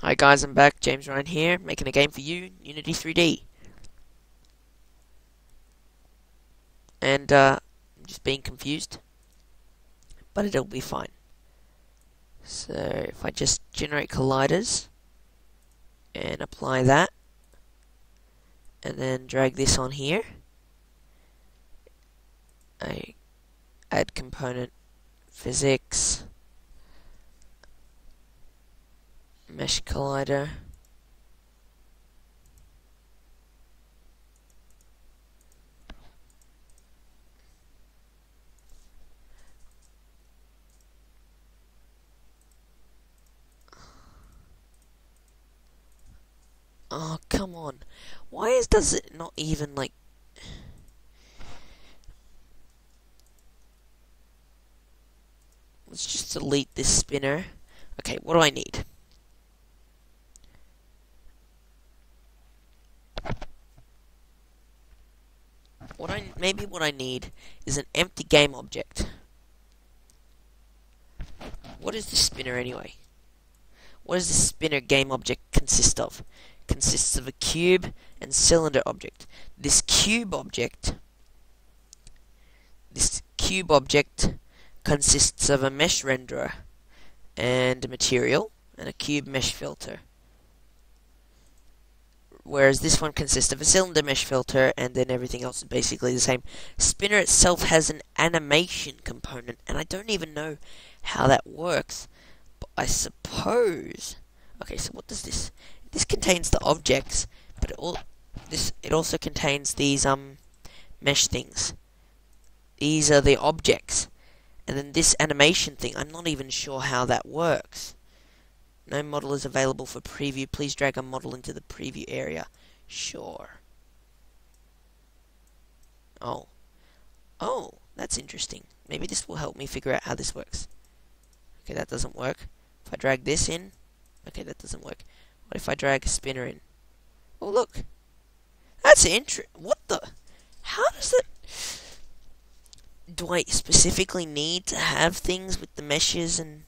Hi guys, I'm back, James Ryan here, making a game for you, Unity 3D. And, I'm just being confused, but it'll be fine. So, if I just generate colliders, and apply that, and then drag this on here, I add component physics, mesh collider, oh, come on. Why does it not even, like... Let's just delete this spinner. Okay, what do I need? Maybe what I need is an empty game object. What is the spinner anyway? What does this spinner game object consist of? It consists of a cube and cylinder object. This cube object consists of a mesh renderer and a material and a cube mesh filter. Whereas this one consists of a cylinder mesh filter, and then everything else is basically the same. Spinner itself has an animation component, and I don't even know how that works. But I suppose... Okay, so what does this... This contains the objects, but it also contains these mesh things. These are the objects. And then this animation thing, I'm not even sure how that works. No model is available for preview. Please drag a model into the preview area. Sure. Oh, that's interesting. Maybe this will help me figure out how this works. Okay, that doesn't work. If I drag this in... Okay, that doesn't work. What if I drag a spinner in? Oh, look. That's what the... How does it... Do I specifically need to have things with the meshes and...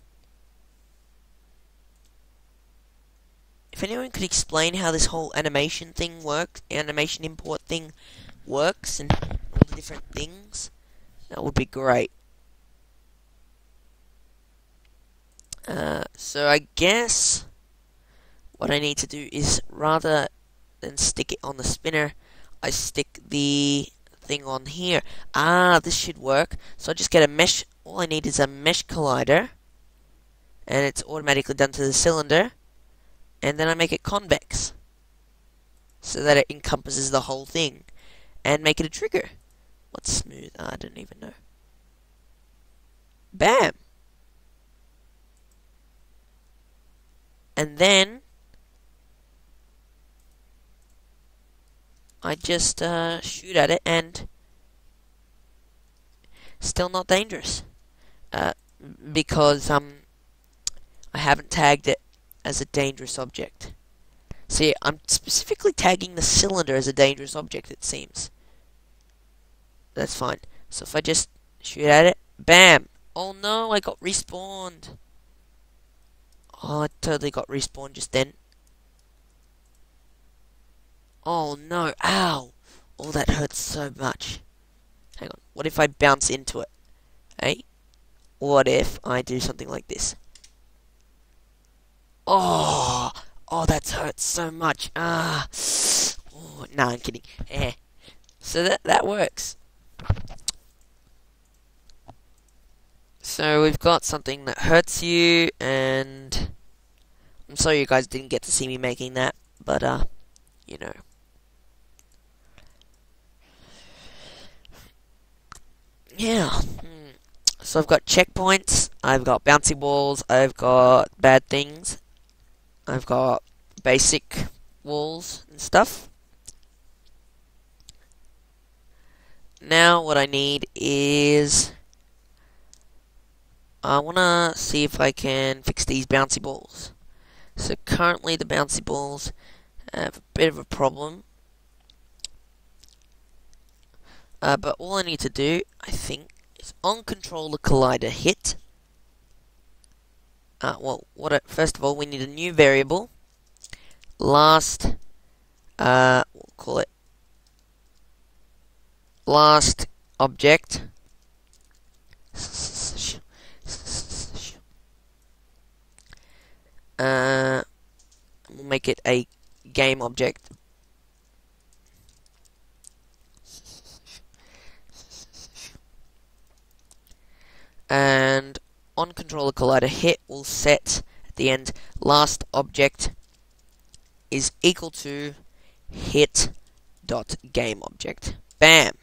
If anyone could explain how this whole animation thing works, animation import thing works, and all the different things, that would be great. So I guess what I need to do is, rather than stick it on the spinner, I stick the thing on here. Ah, this should work. So I just get a mesh. All I need is a mesh collider, and it's automatically done to the cylinder. And then I make it convex, so that it encompasses the whole thing, and make it a trigger. What's smooth? I don't even know. Bam! And then I just shoot at it, and still not dangerous, because I haven't tagged it as a dangerous object. See, I'm specifically tagging the cylinder as a dangerous object, it seems. That's fine. So if I just shoot at it, bam! Oh no, I got respawned. Oh, I totally got respawned just then. Oh no, ow! Oh, that hurts so much. Hang on, what if I bounce into it? Hey? What if I do something like this? Oh, that hurts so much. Ah, oh, no, I'm kidding. So that works. So we've got something that hurts you, and I'm sorry you guys didn't get to see me making that, but you know. Yeah. So I've got checkpoints, I've got bouncy balls, I've got bad things. I've got basic walls and stuff. Now what I need is... I want to see if I can fix these bouncy balls. So currently the bouncy balls have a bit of a problem. But all I need to do, I think, is on controller collider hit. First of all, we need a new variable, last, we'll call it last object. We'll make it a game object. And on controller collider hit, we'll set at the end last object is equal to hit dot game object. Bam.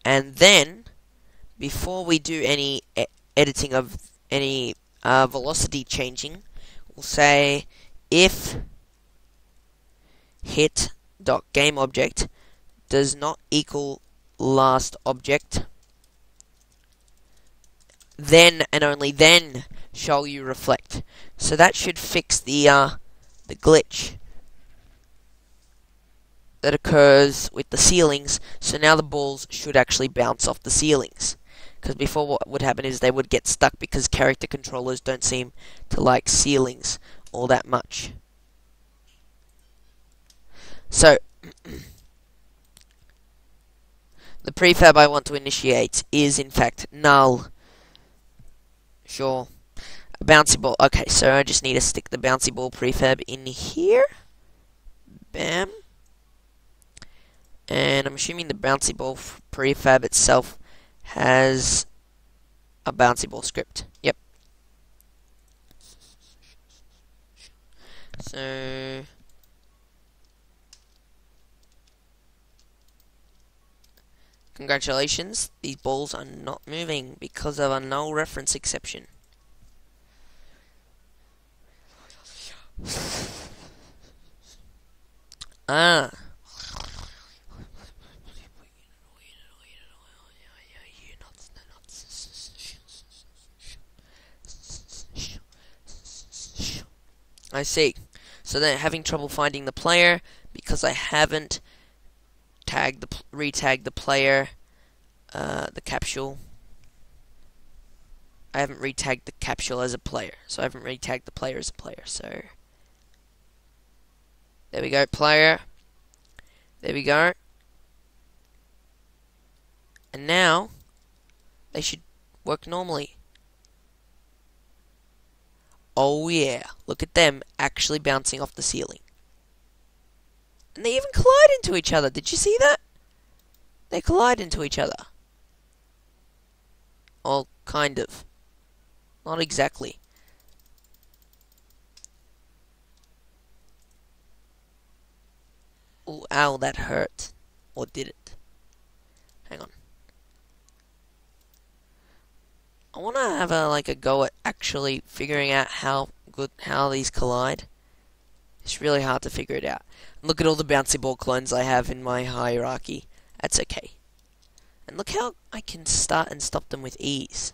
And then before we do any editing of any velocity changing, we'll say if hit dot game object does not equal last object, then and only then shall you reflect. So that should fix the glitch that occurs with the ceilings. So now the balls should actually bounce off the ceilings. Because before, what would happen is they would get stuck because character controllers don't seem to like ceilings all that much. So the prefab I want to initiate is in fact null. Sure. A bouncy ball. Okay, so I just need to stick the bouncy ball prefab in here. Bam. And I'm assuming the bouncy ball prefab itself has a bouncy ball script. Yep. So congratulations, these balls are not moving because of a null reference exception. Ah. I see. So they're having trouble finding the player because I haven't retagged the player, the capsule. I haven't retagged the capsule as a player, so I haven't retagged the player as a player. So there we go, player. There we go. And now they should work normally. Oh yeah, look at them actually bouncing off the ceiling. And they even collide into each other. Did you see that? They collide into each other. Well, kind of. Not exactly. Ooh, ow, that hurt. Or did it? Hang on. I want to have a go at actually figuring out how these collide. It's really hard to figure it out. Look at all the bouncy ball clones I have in my hierarchy. That's okay. And look how I can start and stop them with ease.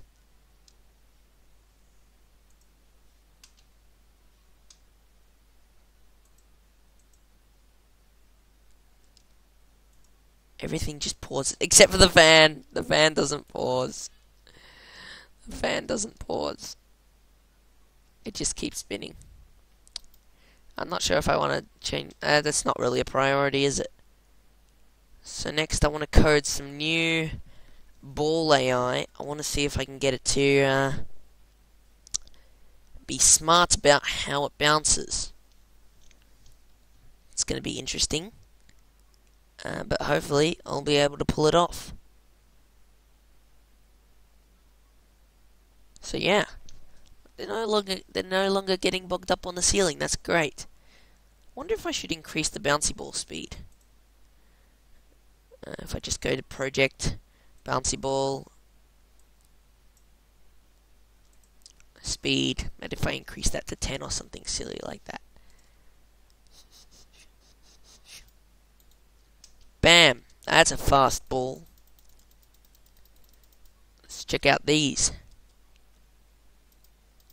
Everything just pauses, except for the fan. The fan doesn't pause. The fan doesn't pause. It just keeps spinning. I'm not sure if I want to change. That's not really a priority, is it? So next I want to code some new ball AI. I want to see if I can get it to be smart about how it bounces. It's going to be interesting. But hopefully I'll be able to pull it off. So yeah, they're no longer getting bogged up on the ceiling. That's great. Wonder if I should increase the bouncy ball speed. If I just go to project, bouncy ball, speed, and if I increase that to 10 or something silly like that. Bam! That's a fast ball. Let's check out these.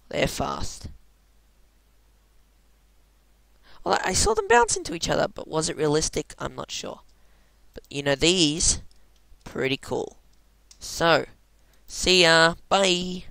They're fast. Well, I saw them bounce into each other, but was it realistic? I'm not sure. But, you know, these, pretty cool. So, see ya. Bye.